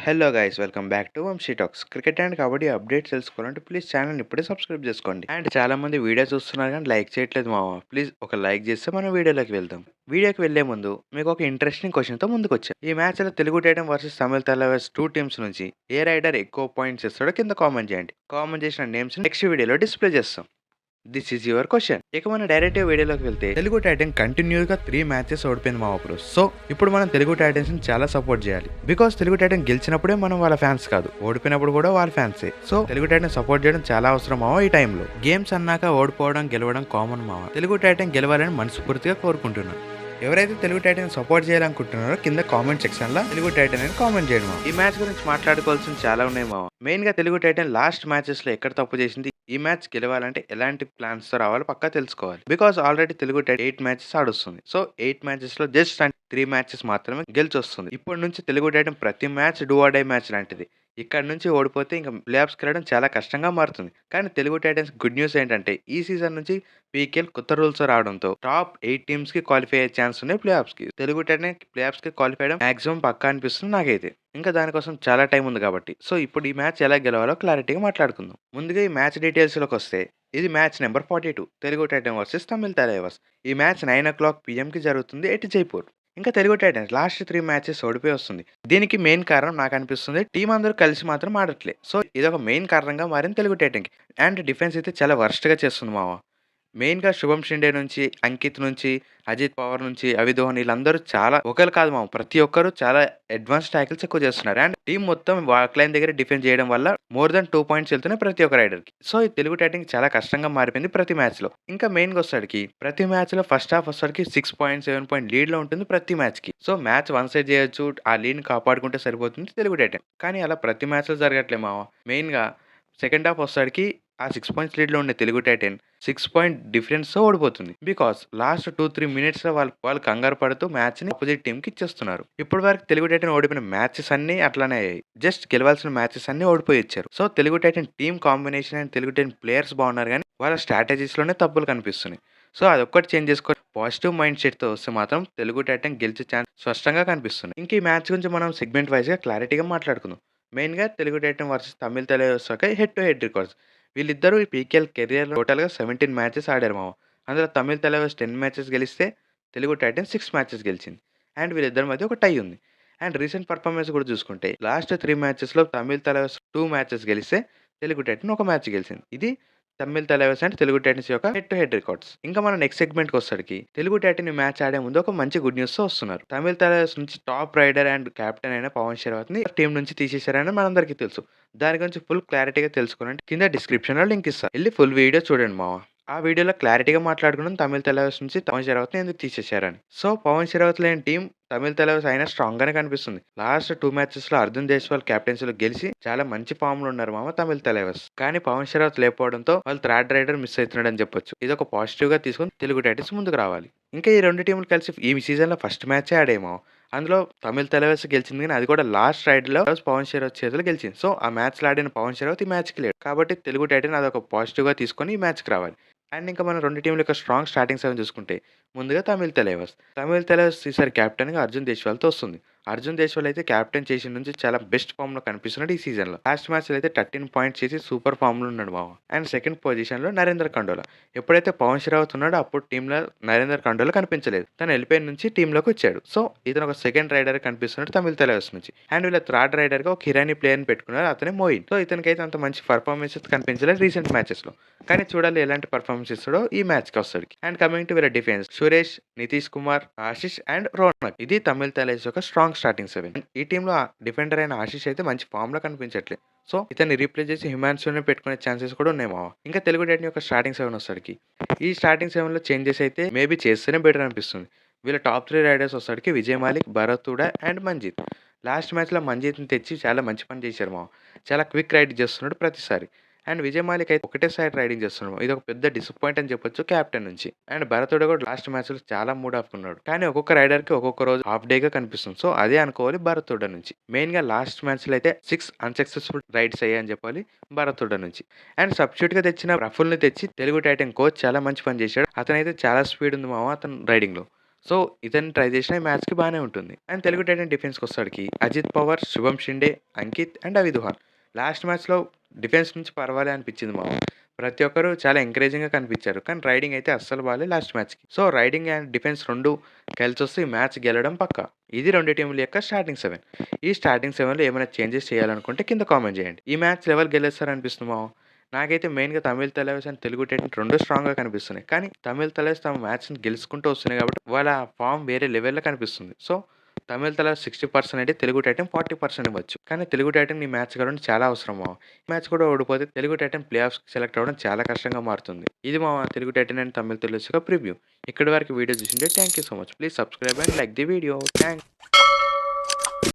Hello guys, welcome back to Vamshi talks. Cricket and kabaddi updates తెలుసుకోవాలంటే please ఛానల్ని ఇప్పుడే subscribe చేసుకోండి. అండ్ చాలా మంది వీడియో చూస్తున్నారు కానీ లైక్ చేయట్లేదు మామ. ప్లీజ్ ఒక లైక్ చేస్తే మనం వీడియోలోకి వెళ్దాం. వీడియోకి వెళ్లే ముందు మీకు ఒక ఇంట్రెస్టింగ్ క్వశ్చన్తో ముందుకు వచ్చాం. ఈ మ్యాచ్లో తెలుగు టైటన్ వర్సెస్ తమిళ తలవార్స్ టూ టీమ్స్ నుంచి ఏ రైడర్ ఎక్కువ పాయింట్స్ ఇస్తాడో కింద కామెంట్ చేయండి. కామెంట్ చేసిన నేమ్స్ నెక్స్ట్ వీడియోలో డిస్ప్లే చేస్తాం. This is your question. ఇక మనం డైరెక్ట్ వీడియోలోకి వెళ్తే తెలుగు టైటన్ కంటిన్యూగా 3 మ్యాచెస్ ఓడిపోయింది మా అప్పుడు. సో ఇప్పుడు మనం తెలుగు టైటన్స్ ని చాలా సపోర్ట్ చేయాలి. బికాస్ తెలుగు టైటన్ గెలిచినప్పుడే మనం వాళ్ళ ఫ్యాన్స్ కాదు, ఓడిపోయినప్పుడు కూడా వాళ్ళ ఫ్యాన్సే. సో తెలుగు టైటన్ సపోర్ట్ చేయడం చాలా అవసరం మావా ఈ టైంలో. గేమ్స్ అన్నాక ఓడిపోవడం గెలవడం కామన్ మావా. తెలుగు టైటన్ గెలవాలని మనస్ఫూర్తిగా కోరుకుంటున్నాను. ఎవరైతే తెలుగు టైటన్ సపోర్ట్ చేయాలనుకుంటున్నారో కింద కామెంట్ సెక్షన్ లో తెలుగు టైటన్ అని కామెంట్ చేయండి. ఈ మ్యాచ్ గురించి మాట్లాడుకోవాల్సిన చాలా ఉన్నాయి మావా. మెయిన్ గా తెలుగు టైటన్ లాస్ట్ మ్యాచెస్ లో ఎక్కడ తప్పు చేసింది, ఈ మ్యాచ్ గెలవాలంటే ఎలాంటి ప్లాన్స్ తో రావాలో పక్కా తెలుసుకోవాలి. Because already Telugu Titan 8 matches ఆడుస్తుంది. సో 8 మ్యాచెస్ లో జస్ట్ 3 మ్యాచెస్ మాత్రమే గెలిచి వస్తుంది. ఇప్పటి నుంచి తెలుగు టైటన్ ప్రతి match do or die match లాంటిది. ఇక్కడ నుంచి ఓడిపోతే ఇంకా ప్లే ఆఫ్స్కి వెళ్ళడం చాలా కష్టంగా మారుతుంది. కానీ తెలుగు టైటన్స్ గుడ్ న్యూస్ ఏంటంటే ఈ సీజన్ నుంచి పీకేఎల్ కొత్త రూల్స్ రావడంతో టాప్ 8 టీమ్స్ కి క్వాలిఫై అయ్యే ఛాన్స్ ఉన్నాయి ప్లే ఆఫ్స్ కి. తెలుగు టైటన్ ప్లే ఆఫ్స్ కి క్వాలిఫై అవ్వడం మాక్సిమం పక్కా అనిపిస్తుంది నాకైతే. ఇంకా దానికోసం చాలా టైం ఉంది కాబట్టి. సో ఇప్పుడు ఈ మ్యాచ్ ఎలా గెలవాలో క్లారిటీగా మాట్లాడుకుందాం. ముందుగా ఈ మ్యాచ్ డీటెయిల్స్ లోకి వస్తే ఇది match number 42 Telugu Titan versus Tamil Thalaivas. ఈ మ్యాచ్ 9 PM కి జరుగుతుంది ఎట్ జైపూర్. ఇంకా తెలుగు టైటన్స్ లాస్ట్ 3 మ్యాచెస్ ఓడిపోయి వస్తుంది. దీనికి మెయిన్ కారణం నాకు అనిపిస్తుంది టీం అందరూ కలిసి మాత్రం ఆడట్లే. సో ఇదొక మెయిన్ కారణంగా మారింది తెలుగు టైటన్ కి. అండ్ డిఫెన్స్ అయితే చాలా వర్స్ట్ గా చేస్తుంది మావా. మెయిన్‌గా 'శుభం షిండే' నుంచి, 'అంకిత్' నుంచి, 'అజిత్ పవార్' నుంచి, 'అవిధోహన్' వీళ్ళందరూ చాలా ఒకళ్ళు కాదు మామ. ప్రతి ఒక్కరు చాలా అడ్వాన్స్ టాకిల్స్ ఎక్కువ చేస్తున్నారు. అండ్ టీమ్ మొత్తం వాక్ లైన్ దగ్గర డిఫెండ్ చేయడం వల్ల మోర్ దెన్ 2 పాయింట్స్ వెళ్తున్నాయి ప్రతి ఒక్క రైడర్‌కి. సో ఈ తెలుగు టైటన్‌కి చాలా కష్టంగా మారిపోయింది ప్రతి మ్యాచ్‌లో. ఇంకా మెయిన్‌గా వచ్చేసరికి ప్రతి మ్యాచ్‌లో ఫస్ట్ హాఫ్ వచ్చేసరికి 6 పాయింట్స్, 7 పాయింట్ లీడ్‌లో ఉంటుంది ప్రతి మ్యాచ్‌కి. సో మ్యాచ్ వన్ సైడ్ చేయొచ్చు. ఆ లీడ్‌ని కాపాడుకుంటే సరిపోతుంది తెలుగు టైటన్. కానీ అలా ప్రతి మ్యాచ్‌లో జరగట్లే మామ. మెయిన్‌గా సెకండ్ హాఫ్ వచ్చేసరికి ఆ 6 పాయింట్స్ లీడ్‌లో ఉండే తెలుగు టైటన్ 6 పాయింట్ డిఫరెన్స్‌తో ఓడిపోతుంది. బికాస్ లాస్ట్ 2, 3 మినిట్స్‌లో వాళ్ళు కంగారు పడుతూ మ్యాచ్‌ని అపోజిట్ టీమ్‌కి ఇచ్చేస్తున్నారు. ఇప్పటి వరకు తెలుగు టైటన్ ఓడిపోయిన మ్యాచెస్ అన్నీ అట్లానే అయ్యాయి. జస్ట్ గెలవాల్సిన మ్యాచెస్ అన్నీ ఓడిపోయి ఇచ్చారు. So Telugu Titan team combination and Telugu Titan players బాగున్నారు కానీ వాళ్ళ స్ట్రాటజీస్‌లోనే తప్పులు కనిపిస్తున్నాయి. సో అదొక్కటి చేంజ్ చేసుకొని పాజిటివ్ మైండ్ సెట్‌తో వస్తే మాత్రం తెలుగు టైటన్ గెలిచే ఛాన్స్ స్పష్టంగా కనిపిస్తుంది. ఇంక ఈ మ్యాచ్ గురించి మనం సెగ్మెంట్ వైస్‌గా క్లారిటీగా మాట్లాడుకుందాం. మెయిన్‌గా Telugu Titan versus Tamil Thalaivas head to head records. వీళ్ళిద్దరూ ఈ పీకేఎల్ కెరియర్‌లో టోటల్‌గా 17 మ్యాచెస్ ఆడారు మామ. అందులో తమిళ తలైవార్స్ 10 మ్యాచెస్ గెలిస్తే తెలుగు టైటన్స్ 6 మ్యాచెస్ గెలిచింది. అండ్ వీళ్ళిద్దరి మధ్య ఒక టై ఉంది. అండ్ రీసెంట్ పర్ఫార్మెన్స్ కూడా చూసుకుంటే లాస్ట్ 3 మ్యాచెస్‌లో తమిళ తలైవార్స్ 2 మ్యాచెస్ గెలిస్తే తెలుగు టైటన్ 1 మ్యాచ్ గెలిచింది. ఇది తమిళ తలైవార్స్ అండ్ తెలుగు టైటన్స్ యొక్క హెడ్ టు హెడ్ రికార్డ్స్. ఇంకా మనం నెక్స్ట్ సెగ్మెంట్‌కి వచ్చేసరికి తెలుగు టైటన్ ఈ మ్యాచ్ ఆడే ముందు ఒక మంచి గుడ్ న్యూస్‌తో వస్తున్నారు. తమిళ తలైవార్స్ నుంచి టాప్ రైడర్ అండ్ కెప్టెన్ అయిన పవన్ షెరావత్‌ని టీం నుంచి తీసేశారని మనందరికీ తెలుసు. దాని గురించి ఫుల్ క్లారిటీగా తెలుసుకోవాలంటే కింద డిస్క్రిప్షన్‌లో లింక్ ఇస్తా. ఎళ్లి ఫుల్ వీడియో చూడండి మామ. ఆ వీడియోలో క్లారిటీగా మాట్లాడుకున్నాం తమిళ తలైవార్స్ నుంచి పవన్ షెరావత్‌ని ఎందుకు తీసేశారని. సో పవన్ షెరావత్ లేని టీం తమిళ తలైవార్స్ అయినా స్ట్రాంగ్ గానే కనిపిస్తుంది. లాస్ట్ 2 మ్యాచెస్‌లో అర్జున్ దేశ్వాల్ కెప్టెన్సీలో గెలిచి చాలా మంచి ఫామ్‌లో ఉన్నారు మామ తమిళ తలైవార్స్. కానీ పవన్ షెరావత్ లేకపోవడంతో వాళ్ళు థర్డ్ రైడర్ మిస్ అవుతున్నాడని చెప్పొచ్చు. ఇదొక పాజిటివ్‌గా తీసుకొని తెలుగు టైటన్స్ ముందుకు రావాలి. ఇంకా ఈ 2 టీములు కలిసి ఈ సీజన్‌లో ఫస్ట్ మ్యాచే ఆడాయి. అందులో తమిళ తలైవార్స్ గెలిచింది కానీ అది కూడా లాస్ట్ రైడ్‌లో పవన్ షెరావత్ చేతిలో గెలిచింది. సో ఆ మ్యాచ్‌లో ఆడిన పవన్ షెరావత్ ఈ మ్యాచ్‌కి లేడు. కాబట్టి తెలుగు టైటన్ అదొక పాజిటివ్‌గా తీసుకొని ఈ మ్యాచ్‌కి రావాలి. అండ్ ఇంకా మనం 2 టీముల యొక్క స్ట్రాంగ్ స్టార్టింగ్ 7 చూసుకుంటే ముందుగా తమిళ తలైవార్స్. తమిళ తలైవార్స్ ఈసారి కెప్టెన్‌గా అర్జున్ దేశ్వాల్‌తో వస్తుంది. అర్జున్ దేశ్వాల్ అయితే కెప్టెన్ చేసిన నుంచి చాలా బెస్ట్ ఫామ్‌లో కనిపిస్తున్నాడు ఈ సీజన్‌లో. లాస్ట్ మ్యాచ్‌లో అయితే 13 పాయింట్స్ చేసి సూపర్ ఫామ్‌లో ఉన్నాడు మామ. అండ్ సెకండ్ పొజిషన్‌లో నరేంద్ర ఖండోలా. ఎప్పుడైతే పవన్ షెరావత్ ఉన్నాడో అప్పుడు టీంలో నరేంద్ర ఖండోలా కనిపించలేదు. తను వెళ్ళిపోయిన నుంచి టీంలోకి వచ్చాడు. సో ఇతను ఒక సెకండ్ రైడర్ కనిపిస్తున్నాడు తమిళ తలైవార్స్ నుంచి. అండ్ వీళ్ళ థర్డ్ రైడర్‌గా ఒక ఇరానీ ప్లేయర్‌ని పెట్టుకున్నారు. అతనే మోయిన్. సో ఇతనికైతే అంత మంచి పర్ఫార్మెన్స్ కనిపించలేదు రీసెంట్ మ్యాచెస్‌లో. కానీ చూడాలి ఎలాంటి పర్ఫార్మెన్స్ ఇస్తాడో ఈ మ్యాచ్‌కి వస్తాడికి. అండ్ కమింగ్ టు వీళ్ళ డిఫెన్స్ సురేష్, నితీష్ కుమార్, ఆశిష్ అండ్ రోనక్. ఇది తమిళ తలైవార్స్ యొక్క స్ట్రాంగ్ స్టార్టింగ్ 7. ఈ టీంలో డిఫెండర్ అయిన ఆశిష్ అయితే మంచి ఫామ్‌లో కనిపించట్లేదు. సో ఇతన్ని రీప్లేస్ చేసి హిమాన్షుని పెట్టుకునే ఛాన్సెస్ కూడా ఉన్నాయి మామ. ఇంకా తెలుగు టైటన్ యొక్క స్టార్టింగ్ 7 వచ్చేసరికి ఈ స్టార్టింగ్ 7లో చేంజెస్ అయితే మేబీ చేస్తేనే బెటర్ అనిపిస్తుంది. వీళ్ళ టాప్ 3 రైడర్స్ వచ్చేసరికి విజయ్ మాలిక్, భరత్ హూడా అండ్ మంజీత్. లాస్ట్ మ్యాచ్‌లో మంజీత్‌ని తెచ్చి చాలా మంచి పని చేశారు మామ. చాలా క్విక్ రైడ్ చేస్తున్నాడు ప్రతిసారి. అండ్ విజయ్ మాలిక్ అయితే ఒకటే సైడ్ రైడింగ్ చేస్తున్నాడు. ఇది ఒక పెద్ద డిసప్పాయింట్ అని చెప్పొచ్చు కెప్టెన్ నుంచి. అండ్ భరత్ హూడా కూడా లాస్ట్ మ్యాచ్‌లో చాలా మూడ్ ఆఫ్ ఉన్నాడు. కానీ ఒక్కొక్క రైడర్‌కి ఒక్కొక్క రోజు హాఫ్ డేగా కనిపిస్తుంది. సో అదే అనుకోవాలి భరత్ హూడా నుంచి. మెయిన్‌గా లాస్ట్ మ్యాచ్‌లో అయితే 6 అన్‌సక్సెస్‌ఫుల్ రైడ్స్ అయ్యాయని చెప్పాలి భరత్ హూడా నుంచి. అండ్ సబ్‌స్టిట్యూట్‌గా తెచ్చిన రఫుల్‌ని తెచ్చి తెలుగు టైటన్ కోచ్ చాలా మంచి పని చేశాడు. అతనైతే చాలా స్పీడ్ ఉంది మామ అతని రైడింగ్‌లో. సో, ఇతన్ని ట్రై చేసినా ఈ మ్యాచ్‌కి బానే ఉంటుంది. అండ్ తెలుగు టైటాన్ డిఫెన్స్‌కొచ్చేసరికి అజిత్ పవార్, శుభం షిండే, అంకిత్ అండ్ అవి దుహాన్. లాస్ట్ మ్యాచ్‌లో డిఫెన్స్ నుంచి పర్వాలే అనిపించింది మామ. ప్రతి ఒక్కరు చాలా ఎంకరేజింగ్‌గా కనిపించారు. కానీ రైడింగ్ అయితే అస్సలు బాలే లాస్ట్ మ్యాచ్‌కి. సో, రైడింగ్ అండ్ డిఫెన్స్ 2 కలిసొస్తే ఈ మ్యాచ్ గెలవడం పక్కా. ఇది 2 టీముల యొక్క స్టార్టింగ్ 7. ఈ స్టార్టింగ్ 7లో ఏమైనా చేంజెస్ చేయాలనుకుంటే కింద కామెంట్ చేయండి. ఈ మ్యాచ్‌లో ఎవరు గెలుస్తారనిపిస్తుంది మామ? నాకైతే మెయిన్‌గా తమిళ్ తలైవాస్ అండ్ తెలుగు టైటన్స్ 2 స్ట్రాంగ్‌గా కనిపిస్తున్నాయి. కానీ తమిళ్ తలైవాస్ తమ మ్యాచ్‌ని గెలుచుకుంటూ వస్తున్నాయి కాబట్టి వాళ్ళ ఫార్మ్ వేరే లెవెల్‌లో కనిపిస్తుంది. సో, తమిళ్ తలైవాస్ 60% అయితే తెలుగు టైటన్ 40% ఇవ్వచ్చు. కానీ తెలుగు టైటన్ ఈ మ్యాచ్ గెలవడం చాలా అవసరం మామ. ఈ మ్యాచ్ కూడా ఓడిపోతే తెలుగు టైటన్ ప్లే ఆఫ్స్‌కి సెలెక్ట్ అవ్వడం చాలా కష్టంగా మారుతుంది. ఇది మామ తెలుగు టైటన్ అండ్ తమిళ్ తలైవాస్ యొక్క ప్రివ్యూ. ఇక్కడి వరకు వీడియో చూసింటే thank you so much. Please subscribe and like the video. Thanks.